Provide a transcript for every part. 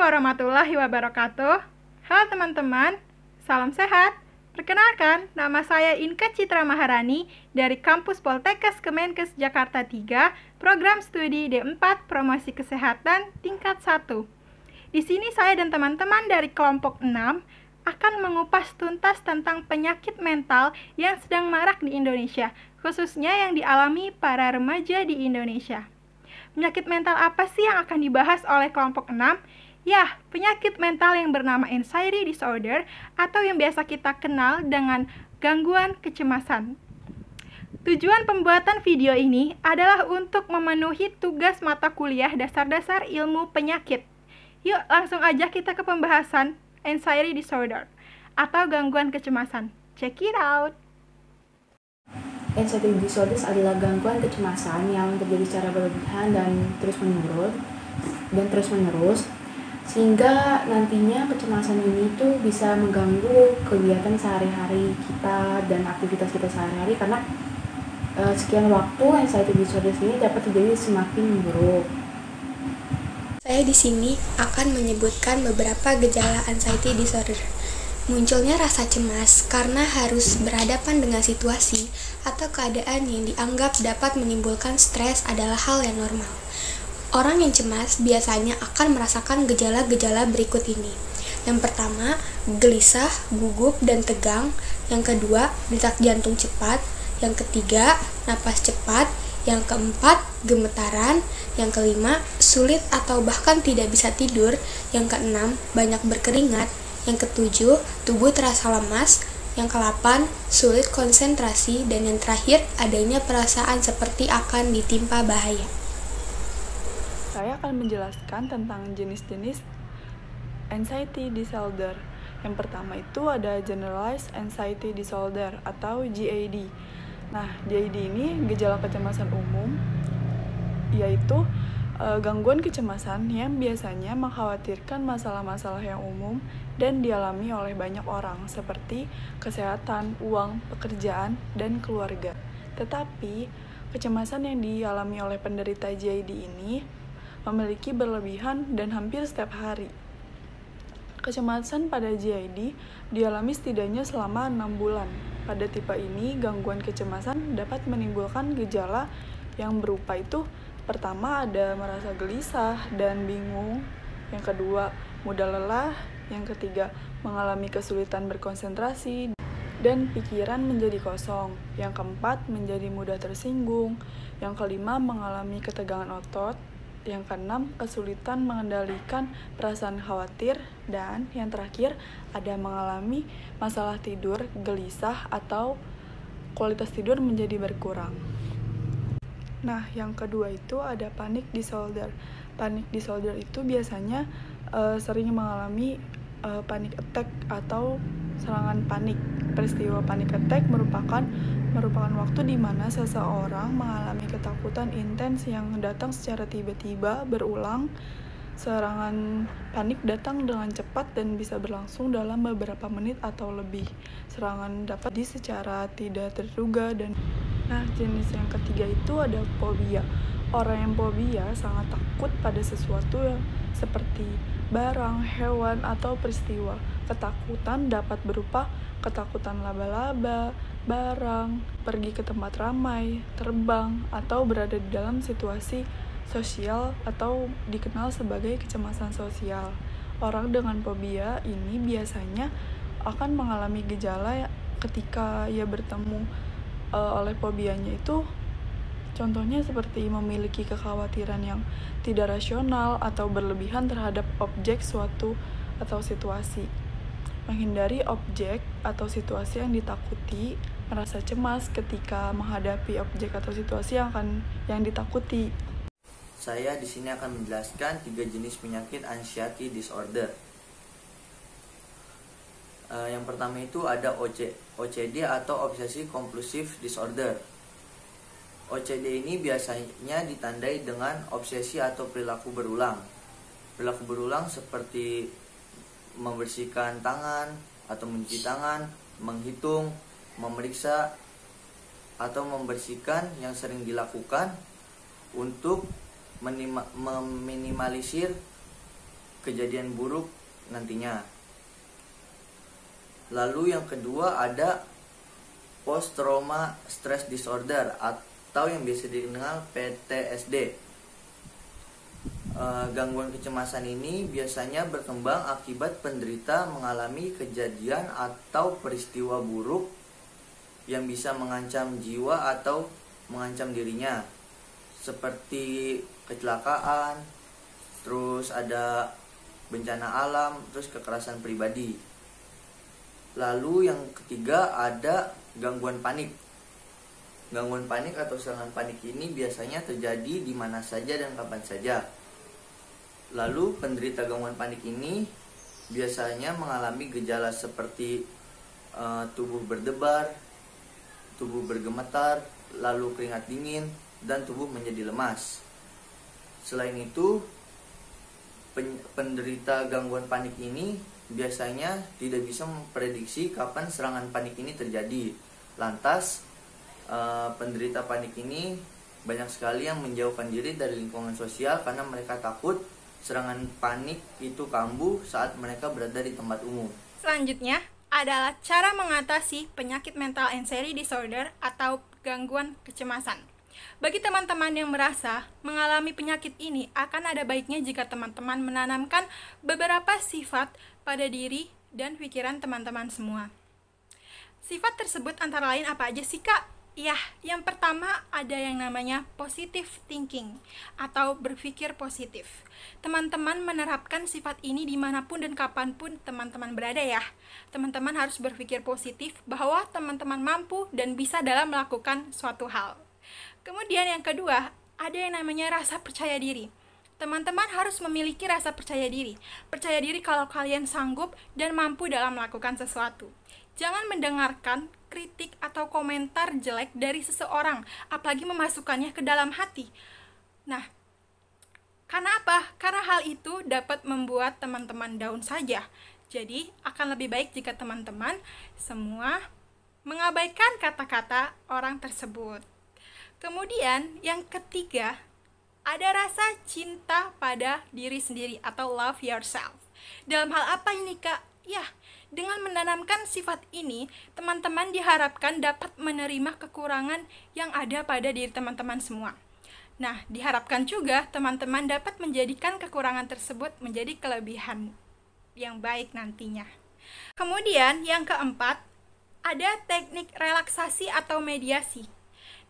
warahmatullahi wabarakatuh. Halo teman-teman, salam sehat. Perkenalkan, nama saya Inka Citra Maharani dari Kampus Poltekkes Kemenkes Jakarta 3, Program Studi D4 Promosi Kesehatan Tingkat 1. Di sini saya dan teman-teman dari kelompok 6 akan mengupas tuntas tentang penyakit mental yang sedang marak di Indonesia, khususnya yang dialami para remaja di Indonesia. Penyakit mental apa sih yang akan dibahas oleh kelompok 6? Ya, penyakit mental yang bernama anxiety disorder atau yang biasa kita kenal dengan gangguan kecemasan. Tujuan pembuatan video ini adalah untuk memenuhi tugas mata kuliah dasar-dasar ilmu penyakit. Yuk, langsung aja kita ke pembahasan anxiety disorder atau gangguan kecemasan. Check it out! Anxiety disorders adalah gangguan kecemasan yang terjadi secara berlebihan dan terus-menerus, sehingga nantinya kecemasan ini tuh bisa mengganggu kegiatan sehari-hari kita dan aktivitas kita sehari-hari karena sekian waktu anxiety disorders ini dapat terjadi semakin memburuk. Saya di sini akan menyebutkan beberapa gejala anxiety disorder. Munculnya rasa cemas karena harus berhadapan dengan situasi atau keadaan yang dianggap dapat menimbulkan stres adalah hal yang normal. Orang yang cemas biasanya akan merasakan gejala-gejala berikut ini. Yang pertama, gelisah, gugup, dan tegang. Yang kedua, detak jantung cepat. Yang ketiga, napas cepat. Yang keempat, gemetaran. Yang kelima, sulit atau bahkan tidak bisa tidur. Yang keenam, banyak berkeringat. Yang ketujuh, tubuh terasa lemas. Yang ke-8, sulit konsentrasi. Dan yang terakhir, adanya perasaan seperti akan ditimpa bahaya. Saya akan menjelaskan tentang jenis-jenis anxiety disorder. Yang pertama itu ada generalized anxiety disorder atau GAD. Nah, GAD ini gejala kecemasan umum, yaitu gangguan kecemasan yang biasanya mengkhawatirkan masalah-masalah yang umum dan dialami oleh banyak orang seperti kesehatan, uang, pekerjaan, dan keluarga. Tetapi, kecemasan yang dialami oleh penderita GAD ini memiliki berlebihan dan hampir setiap hari. Kecemasan pada GAD dialami setidaknya selama 6 bulan. Pada tipe ini, gangguan kecemasan dapat menimbulkan gejala yang berupa itu. Pertama, ada merasa gelisah dan bingung. Yang kedua, mudah lelah. Yang ketiga, mengalami kesulitan berkonsentrasi dan pikiran menjadi kosong. Yang keempat, menjadi mudah tersinggung. Yang kelima, mengalami ketegangan otot. Yang keenam, kesulitan mengendalikan perasaan khawatir. Dan yang terakhir, ada mengalami masalah tidur, gelisah, atau kualitas tidur menjadi berkurang. Nah, yang kedua itu ada panic disorder. Panic disorder itu biasanya sering mengalami panic attack atau serangan panik. Peristiwa panic attack merupakan waktu di mana seseorang mengalami ketakutan intens yang datang secara tiba-tiba berulang. Serangan panik datang dengan cepat dan bisa berlangsung dalam beberapa menit atau lebih. Serangan dapat secara tidak terduga dan Nah, jenis yang ketiga itu ada fobia. Orang yang fobia sangat takut pada sesuatu yang seperti barang, hewan, atau peristiwa. Ketakutan dapat berupa ketakutan laba-laba, barang, pergi ke tempat ramai, terbang, atau berada di dalam situasi sosial atau dikenal sebagai kecemasan sosial. Orang dengan fobia ini biasanya akan mengalami gejala ketika ia bertemu oleh fobianya itu, contohnya seperti memiliki kekhawatiran yang tidak rasional atau berlebihan terhadap objek, suatu, atau situasi. Menghindari objek atau situasi yang ditakuti, merasa cemas ketika menghadapi objek atau situasi yang ditakuti. Saya di sini akan menjelaskan 3 jenis penyakit anxiety disorder. Yang pertama itu ada OCD atau Obsessive Compulsive Disorder. OCD ini biasanya ditandai dengan obsesi atau perilaku berulang. Perilaku berulang seperti membersihkan tangan atau mencuci tangan, menghitung, memeriksa, atau membersihkan yang sering dilakukan untuk meminimalisir kejadian buruk nantinya. Lalu yang kedua ada post trauma stress disorder atau yang biasa dikenal PTSD. Gangguan kecemasan ini biasanya berkembang akibat penderita mengalami kejadian atau peristiwa buruk yang bisa mengancam jiwa atau mengancam dirinya, seperti kecelakaan, terus ada bencana alam, terus kekerasan pribadi. Lalu yang ketiga ada gangguan panik. Gangguan panik atau serangan panik ini biasanya terjadi di mana saja dan kapan saja. Lalu penderita gangguan panik ini biasanya mengalami gejala seperti tubuh berdebar, tubuh bergemetar, lalu keringat dingin, dan tubuh menjadi lemas. Selain itu, penderita gangguan panik ini biasanya tidak bisa memprediksi kapan serangan panik ini terjadi. Lantas, penderita panik ini banyak sekali yang menjauhkan diri dari lingkungan sosial karena mereka takut serangan panik itu kambuh saat mereka berada di tempat umum. Selanjutnya adalah cara mengatasi penyakit mental anxiety disorder atau gangguan kecemasan. Bagi teman-teman yang merasa mengalami penyakit ini, akan ada baiknya jika teman-teman menanamkan beberapa sifat pada diri dan pikiran teman-teman semua. Sifat tersebut antara lain apa aja sih, Kak? Ya, yang pertama ada yang namanya positive thinking atau berpikir positif. Teman-teman menerapkan sifat ini dimanapun dan kapanpun teman-teman berada ya. Teman-teman harus berpikir positif bahwa teman-teman mampu dan bisa dalam melakukan suatu hal. Kemudian yang kedua, ada yang namanya rasa percaya diri. Teman-teman harus memiliki rasa percaya diri. Percaya diri kalau kalian sanggup dan mampu dalam melakukan sesuatu. Jangan mendengarkan kritik atau komentar jelek dari seseorang, apalagi memasukkannya ke dalam hati. Nah, karena apa? Karena hal itu dapat membuat teman-teman down saja. Jadi, akan lebih baik jika teman-teman semua mengabaikan kata-kata orang tersebut. Kemudian, yang ketiga, ada rasa cinta pada diri sendiri atau love yourself. Dalam hal apa ini, Kak? Ya, dengan menanamkan sifat ini, teman-teman diharapkan dapat menerima kekurangan yang ada pada diri teman-teman semua. Nah, diharapkan juga teman-teman dapat menjadikan kekurangan tersebut menjadi kelebihan yang baik nantinya. Kemudian, yang keempat, ada teknik relaksasi atau mediasi.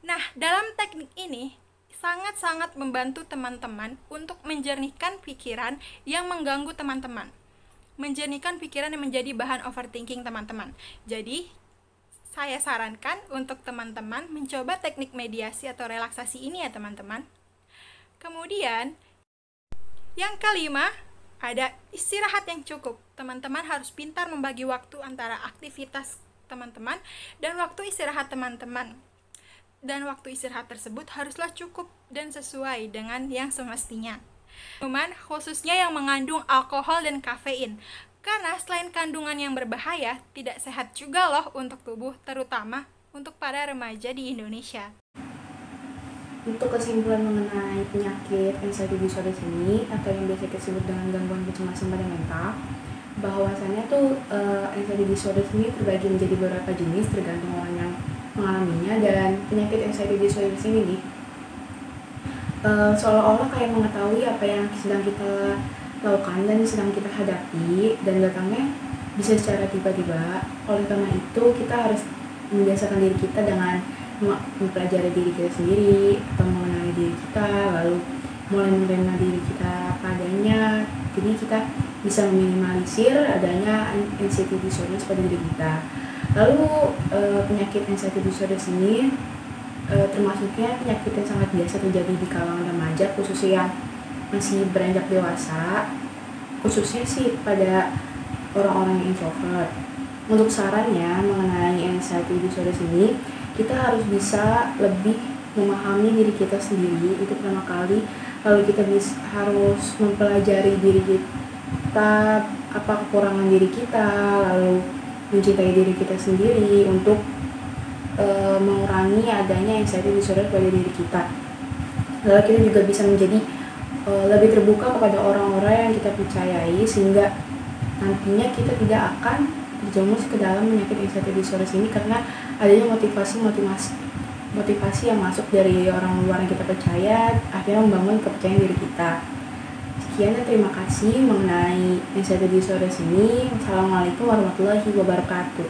Nah, dalam teknik ini, sangat-sangat membantu teman-teman untuk menjernihkan pikiran yang mengganggu teman-teman. Menjernihkan pikiran yang menjadi bahan overthinking teman-teman. Jadi, saya sarankan untuk teman-teman mencoba teknik mediasi atau relaksasi ini ya teman-teman. Kemudian, yang kelima, ada istirahat yang cukup. Teman-teman harus pintar membagi waktu antara aktivitas teman-teman dan waktu istirahat teman-teman. Dan waktu istirahat tersebut haruslah cukup dan sesuai dengan yang semestinya. Minuman khususnya yang mengandung alkohol dan kafein, karena selain kandungan yang berbahaya, tidak sehat juga loh untuk tubuh, terutama untuk para remaja di Indonesia. Untuk kesimpulan mengenai penyakit anxiety disorder ini atau yang biasa disebut dengan gangguan kecemasan pada mental, bahwasannya tuh anxiety disorder ini terbagi menjadi beberapa jenis tergantung orang yang mengalaminya. Dan penyakit anxiety disorder ini nih seolah-olah kayak mengetahui apa yang sedang kita lakukan dan sedang kita hadapi, dan datangnya bisa secara tiba-tiba. Oleh karena itu kita harus membiasakan diri kita dengan mempelajari diri kita sendiri atau mengenali diri kita, lalu mulai menerima diri kita padanya. Jadi kita bisa meminimalisir adanya anxiety disorder pada diri kita. Lalu penyakit anxiety disorder ini termasuknya penyakit yang sangat biasa terjadi di kalangan remaja, khususnya yang masih beranjak dewasa, khususnya sih pada orang-orang yang introvert. Untuk sarannya mengenai anxiety disorder ini, kita harus bisa lebih memahami diri kita sendiri, itu pertama kali. Lalu kita harus mempelajari diri kita, apa kekurangan diri kita, lalu mencintai diri kita sendiri untuk mengurangi adanya anxiety disorder pada diri kita. Lalu kita juga bisa menjadi lebih terbuka kepada orang-orang yang kita percayai, sehingga nantinya kita tidak akan terjerumus ke dalam penyakit anxiety disorder ini karena adanya motivasi yang masuk dari orang luar yang kita percaya, akhirnya membangun kepercayaan diri kita. Sekian dan terima kasih mengenai anxiety disorder ini. Wassalamualaikum warahmatullahi wabarakatuh.